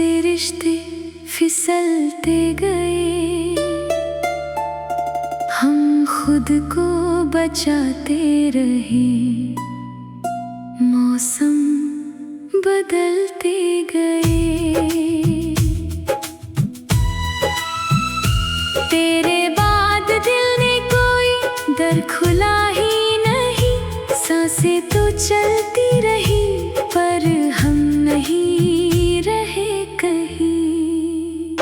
से रिश्ते फिसलते गए, हम खुद को बचाते रहे, मौसम बदलते गए। तेरे बाद दिल ने कोई दर खुला ही नहीं, सांसें तो चलती रही पर हम नहीं रहे कहीं।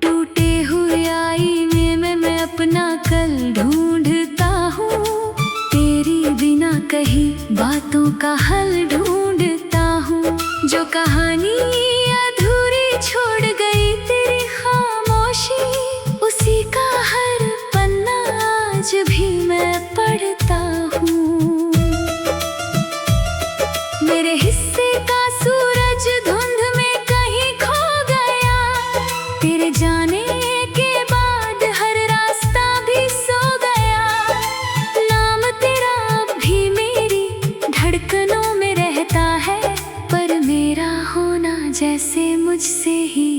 टूटे हुए आईने में मैं अपना कल ढूंढता हूँ, तेरी बिना कही बातों का हल ढूंढता हूँ। जो कहानी अधूरी छोड़ गई तेरी खामोशी, उसी का हर पन्ना आज भी मैं पढ़ता हूँ। मेरे हिस्से का सूरज धुंध में कहीं खो गया, तेरे जाने के बाद हर रास्ता भी सो गया। नाम तेरा अब भी मेरी धड़कनों में रहता है, पर मेरा होना जैसे मुझसे ही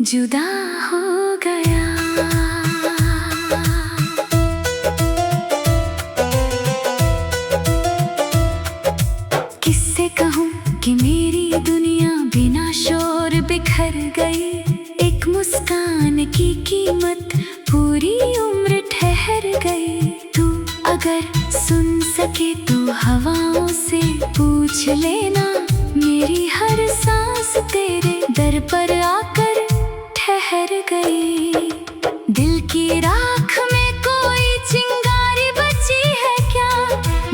जुदा हो गया। किससे कहूँ कि मेरी दुनिया बिना शोर बिखर गई, एक मुस्कान की कीमत पूरी उम्र ठहर गई। तू अगर सुन सके तो हवाओं से पूछ लेना, मेरी हर सांस तेरे दर पर आकर ठहर गई। दिल की राख में कोई चिंगारी बची है क्या,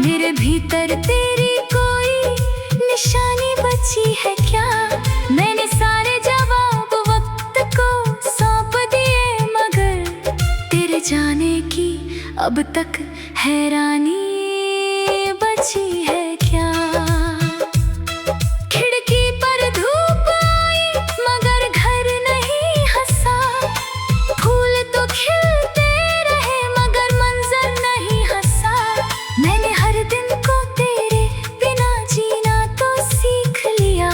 मेरे भीतर तेरी कोई निशानी बची है क्या। मैंने सारे जवाब वक्त को सौंप दिए, मगर तेरे जाने की अब तक हैरानी बची है क्या। खिड़की पर धूप आई मगर घर नहीं हंसा, फूल तो खिलते रहे मगर मंजर नहीं हंसा। मैंने हर दिन को तेरे बिना जीना तो सीख लिया,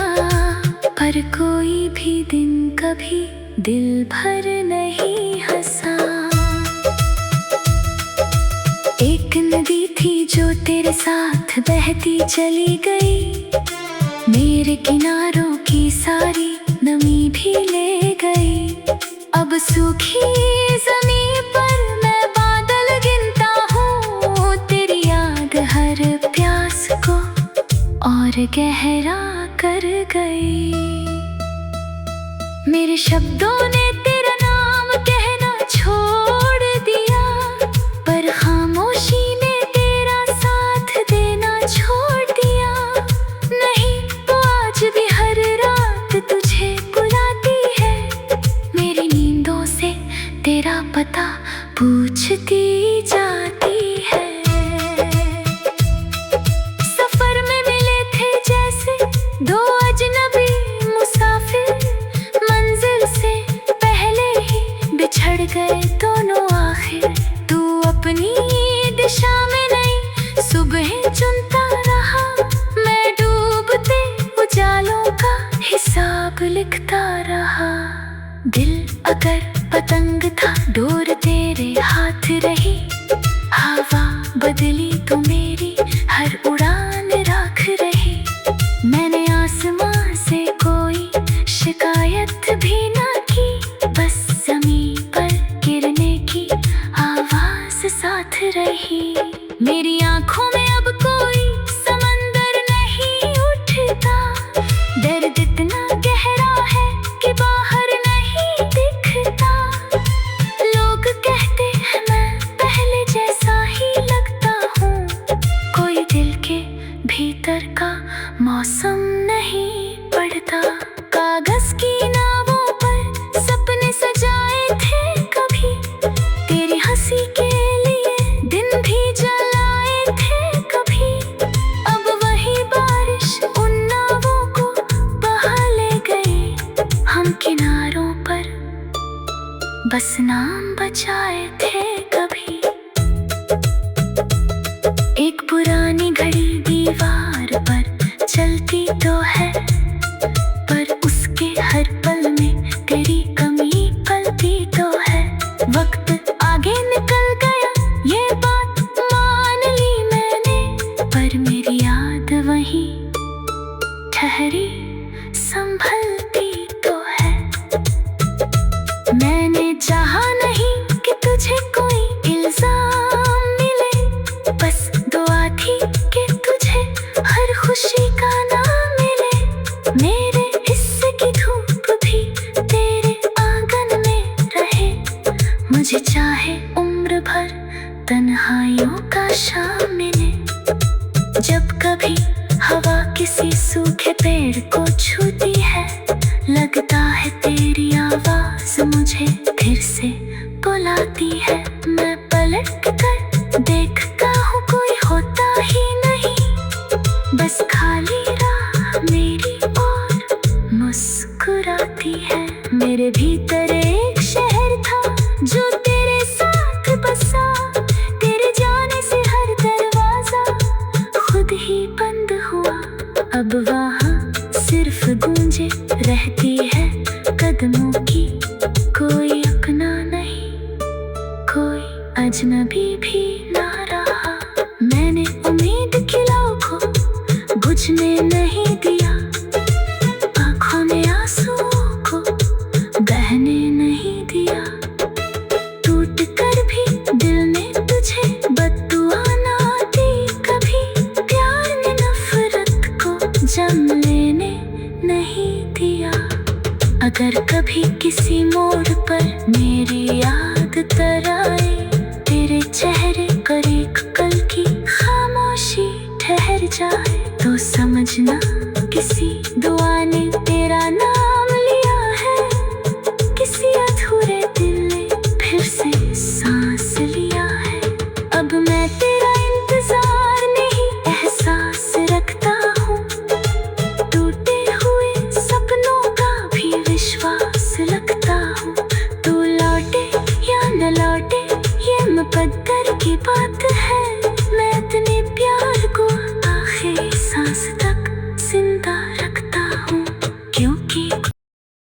पर कोई भी दिन कभी दिल भर नहीं हंसा। एक नदी थी जो तेरे साथ बहती चली गई, मेरे किनारों की सारी नमी भी ले गई। अब सूखी ज़मीं पर मैं बादल गिनता हूँ, तेरी याद हर प्यास को और गहरा कर गई। मेरे शब्दों ने तेरा नाम कहना छोड़ दिया, पर खामोशी ने तेरा साथ देना छोड़ दिया। नहीं, वो आज भी हर रात तुझे बुलाती है, मेरी नींदों से तेरा पता पूछती जाती है। सफर में मिले थे जैसे दो अजनबी मुसाफिर, मंजिल से पहले ही बिछड़ गए दोनों आखिर। तू अपनी दिशा में नई सुबह चुनता रहा, मैं डूबते उजालों का हिसाब लिखता रहा। दिल अगर पतंग था डोर तेरे हाथ रही, हवा बदली तो मेरी हर उड़ान राख रही। मैंने आसमां से कोई शिकायत भी ना की, बस ज़मीन पर गिरने की आवाज़ साथ रही। मेरी आँखों में अब कोई समंदर नहीं उठता, दर्द इतना गहरा है कि बाहर नहीं दिखता। लोग कहते हैं मैं पहले जैसा ही लगता हूँ, कोई दिल के भीतर का मौसम नहीं पड़ता। कागज की नावों पर सपने सजाए थे कभी, तेरी हंसी के लिए दिन भी जलाए थे कभी। अब वही बारिश उन नावों को बहा ले गई, हम किनारों पर बस नाम बचाए थे कभी। एक पुरानी घड़ी दीवार पर चलती तो है, पर उसके हर मुझे चाहे उम्र भर तन्हाइयों का शामिल। जब कभी हवा किसी सूखे पेड़ को छूती है, लगता है तेरी आवाज मुझे फिर से बुलाती है। मैं पलट कर देखता हूँ, कोई होता ही नहीं, बस खाली राह मेरी ओर मुस्कुराती है। मेरे भीतर एक शहर था जो तेरे साथ बसा, तेरे जाने से हर दरवाजा खुद ही बंद हुआ। अब वहाँ सिर्फ गूंजे रहती है कदमों की, कोई अपना नहीं, कोई अजनबी भी ना रहा। मैंने उम्मीद की लौ को बुझने नहीं दिया, आँखों ने आंसुओं को बहने नहीं दिया। टूट कर भी दिल ने तुझे बद्दुआ ना दी कभी, प्यार ने नफरत को जम लेने नहीं दिया। अगर कभी किसी मोड़ पर मेरी याद तराए, तेरे चेहरे पर एक पल की खामोशी ठहर जाए, तो समझना किसी